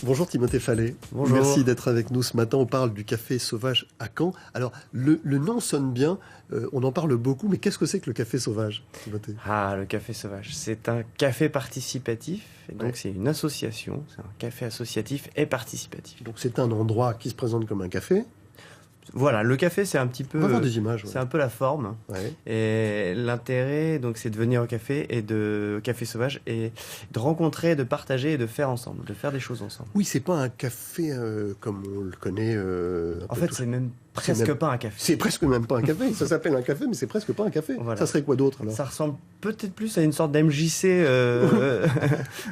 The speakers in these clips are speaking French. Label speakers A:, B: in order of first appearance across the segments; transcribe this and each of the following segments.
A: Bonjour Timothée Fallet.
B: Bonjour.
A: Merci d'être avec nous ce matin. On parle du café sauvage à Caen. Alors, le nom sonne bien, on en parle beaucoup, mais qu'est-ce que c'est que le café sauvage, Timothée?
B: Ah, le café sauvage, c'est un café participatif, et donc
A: Ouais.
B: c'est une association, c'est un café associatif et participatif.
A: Donc c'est un endroit qui se présente comme un café.
B: Voilà, le café c'est un petit peu,
A: On va voir des images.
B: c'est un peu la forme,
A: Ouais.
B: et l'intérêt donc c'est de venir au café au café sauvage et de rencontrer, de partager et de faire ensemble, de faire des choses ensemble.
A: Oui, c'est pas un café comme on le connaît.
B: En fait, c'est même
A: C'est
B: presque
A: même-
B: pas un café.
A: C'est presque même pas un café. Ça s'appelle un café, mais c'est presque pas un café.
B: Voilà.
A: Ça serait quoi d'autre alors?
B: Ça ressemble peut-être plus à une sorte d'MJC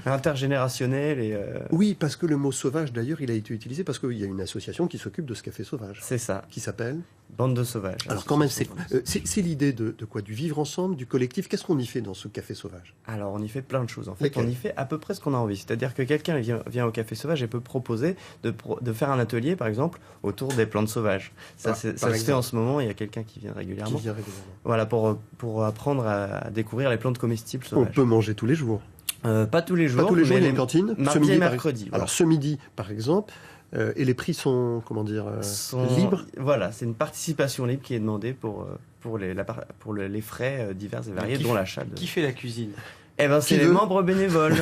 B: intergénérationnel
A: Oui, parce que le mot sauvage, d'ailleurs, il a été utilisé parce qu'il y a une association qui s'occupe de ce café sauvage,
B: c'est ça,
A: qui s'appelle.
B: bande de sauvages.
A: Alors quand même, c'est
B: Association
A: c'est l'idée de quoi? Du vivre ensemble, du collectif. Qu'est-ce qu'on y fait dans ce café sauvage?
B: Alors, on y fait plein de choses. En fait,
A: Lesquelles?
B: on y fait à peu près ce qu'on a envie. C'est-à-dire que quelqu'un vient au Café Sauvage et peut proposer de faire un atelier, par exemple, autour des plantes sauvages. Ça,
A: Ah,
B: ça
A: par
B: se fait
A: exemple.
B: en ce moment. Il y a quelqu'un qui vient
A: Qui
B: régulièrement.
A: vient régulièrement.
B: Voilà, pour apprendre à découvrir les plantes comestibles
A: On
B: sauvages.
A: peut manger tous les jours.
B: Pas tous les jours.
A: Pas tous les jours,
B: mais
A: il y a une cantine.
B: mardi
A: Ce midi,
B: et
A: par
B: mercredi.
A: exemple. Alors ce midi, par exemple, et les prix sont, comment dire, libres.
B: Voilà, c'est une participation libre qui est demandée pour les frais divers et variés,
C: Qui
B: dont
C: f-
B: l'achat.
C: Qui fait la cuisine?
B: Eh ben, c'est
A: Qui
B: les
A: veut
B: membres bénévoles.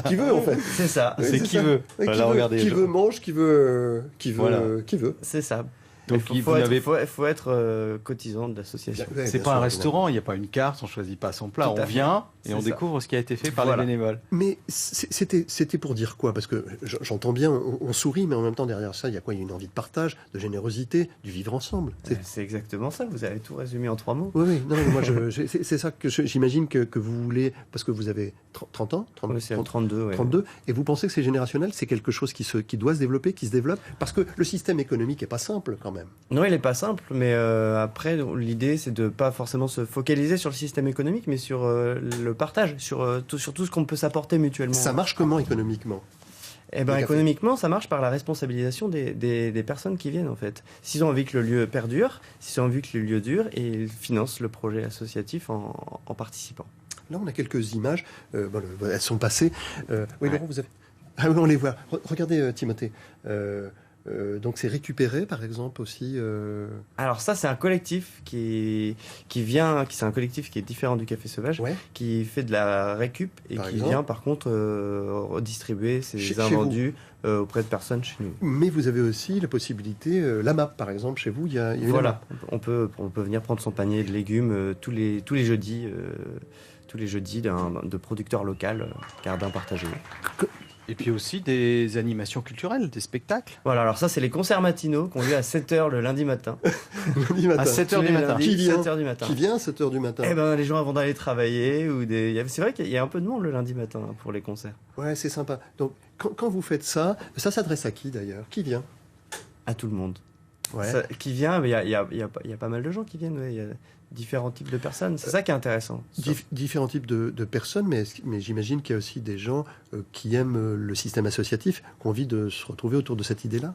A: Qui veut, en fait.
B: C'est ça.
A: Oui,
C: C'est qui veut.
A: Oui,
C: Voilà,
A: qui veut,
C: regardez,
A: qui
C: je-
A: veut mange, qui veut,
C: Voilà.
A: qui veut.
B: C'est ça.
C: Donc,
B: Il
C: vous
B: faut
C: n'avez-
B: faut être cotisant de l'association.
A: Ouais,
C: C'est
A: bien
C: pas
A: sûr,
C: un restaurant, il n'y a pas une carte, on choisit pas son plat,
B: Tout à
C: on
B: fait.
C: vient et
B: C'est
C: on
B: ça.
C: découvre ce qui a été fait par
B: Voilà.
C: les bénévoles.
A: Mais c'était pour dire quoi? Parce que j'entends bien, on sourit, mais en même temps derrière ça, il y a quoi? Il y a une envie de partage, de générosité, du vivre ensemble.
B: C'est exactement ça, vous avez tout résumé en 3 mots.
A: Oui, oui, non, mais moi, c'est ça que j'imagine que vous voulez, parce que vous avez 30 ans, 30,
B: Oui, c'est
A: 30,
B: 32, ouais.
A: 32, et vous pensez que c'est générationnel, c'est quelque chose qui doit se développer, qui se développe, parce que le système économique est pas simple quand même.
B: Non, il n'est pas simple, mais après, l'idée, c'est de pas forcément se focaliser sur le système économique, mais sur le partage, sur tout ce qu'on peut s'apporter mutuellement.
A: Ça marche comment économiquement?
B: Eh ben,
A: le café.
B: économiquement, ça marche par la responsabilisation des personnes qui viennent, en fait. S'ils ont envie que le lieu perdure, s'ils ont envie que le lieu dure, et ils financent le projet associatif en participant.
A: Là, on a quelques images, elles sont passées. Oui,
B: Ouais.
A: Laurent, vous avez... Ah oui, on les voit. Regardez, Timothée. Donc c'est récupéré, par exemple, aussi.
B: Alors ça, c'est un collectif c'est un collectif qui est différent du Café Sauvage,
A: Ouais.
B: qui fait de la récup et
A: Par
B: qui
A: exemple
B: vient par contre redistribuer ses
A: Chez
B: invendus auprès de personnes chez nous.
A: Mais vous avez aussi la possibilité, la map, par exemple, chez vous, il y a une
B: Voilà,
A: AMAP.
B: on peut venir prendre son panier de légumes tous les jeudis, de producteurs locaux, Gardin partagé.
C: Et puis aussi des animations culturelles, des spectacles.
B: Voilà, alors ça, c'est les concerts matinaux qu'on lieu à 7h le lundi matin.
A: Lundi matin.
C: À 7 heures
B: Tous
C: du
B: les
C: matin.
B: lundis,
A: Qui vient
B: 7h du matin.
A: Qui vient à 7 h du matin?
B: Eh ben, les gens avant d'aller travailler c'est vrai qu'il y a un peu de monde le lundi matin pour les concerts.
A: Ouais, c'est sympa. Donc, quand vous faites ça, ça s'adresse à qui d'ailleurs? Qui vient?
B: À tout le monde.
A: Ouais.
B: Qui vient, mais il y a pas mal de gens qui viennent, ouais. Il y a différents types de personnes. C'est ça qui est intéressant.
A: Différents types de personnes, mais j'imagine qu'il y a aussi des gens qui aiment le système associatif, qui ont envie de se retrouver autour de cette idée-là.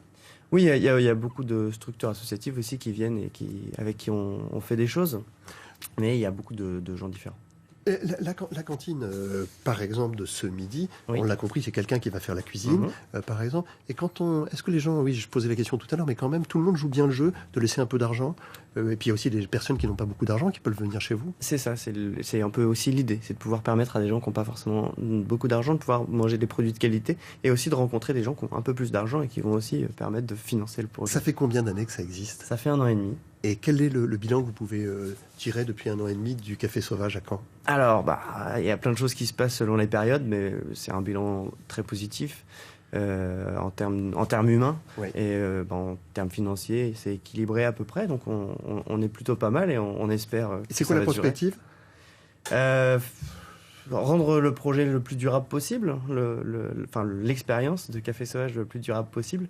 B: Oui, il y a beaucoup de structures associatives aussi qui viennent et avec qui on fait des choses. Mais il y a beaucoup de gens différents.
A: Et la cantine, par exemple, de ce midi,
B: Oui.
A: on l'a compris, c'est quelqu'un qui va faire la cuisine, par exemple. Et est-ce que les gens, oui, je posais la question tout à l'heure, mais quand même, tout le monde joue bien le jeu de laisser un peu d'argent. Et puis il y a aussi des personnes qui n'ont pas beaucoup d'argent qui peuvent venir chez vous.
B: C'est ça, c'est un peu aussi l'idée, c'est de pouvoir permettre à des gens qui n'ont pas forcément beaucoup d'argent de pouvoir manger des produits de qualité et aussi de rencontrer des gens qui ont un peu plus d'argent et qui vont aussi permettre de financer le projet.
A: Ça fait combien d'années que ça existe?
B: Ça fait 1 an et demi.
A: Et quel est le bilan que vous pouvez tirer depuis 1 an et demi du Café Sauvage à Caen?
B: Alors, il y a plein de choses qui se passent selon les périodes, mais c'est un bilan très positif en termes humains.
A: Ouais.
B: Et en termes financiers, c'est équilibré à peu près, donc on est plutôt pas mal et on espère.
A: Et c'est
B: que
A: quoi
B: ça
A: la
B: va durer.
A: perspective?
B: Rendre le projet le plus durable possible, l'expérience de Café Sauvage le plus durable possible,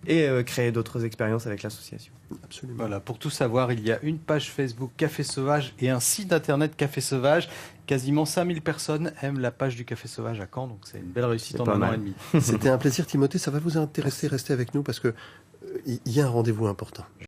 B: et créer d'autres expériences avec l'association.
A: Absolument.
C: Voilà, pour tout savoir, il y a une page Facebook Café Sauvage et un site internet Café Sauvage. Quasiment 5000 personnes aiment la page du Café Sauvage à Caen, donc c'est une belle réussite
B: C'est
C: en
B: pas
C: 1 an
B: mal.
C: et demi.
A: C'était un plaisir, Timothée. Ça va vous intéresser, restez avec nous parce que il y a un rendez-vous important.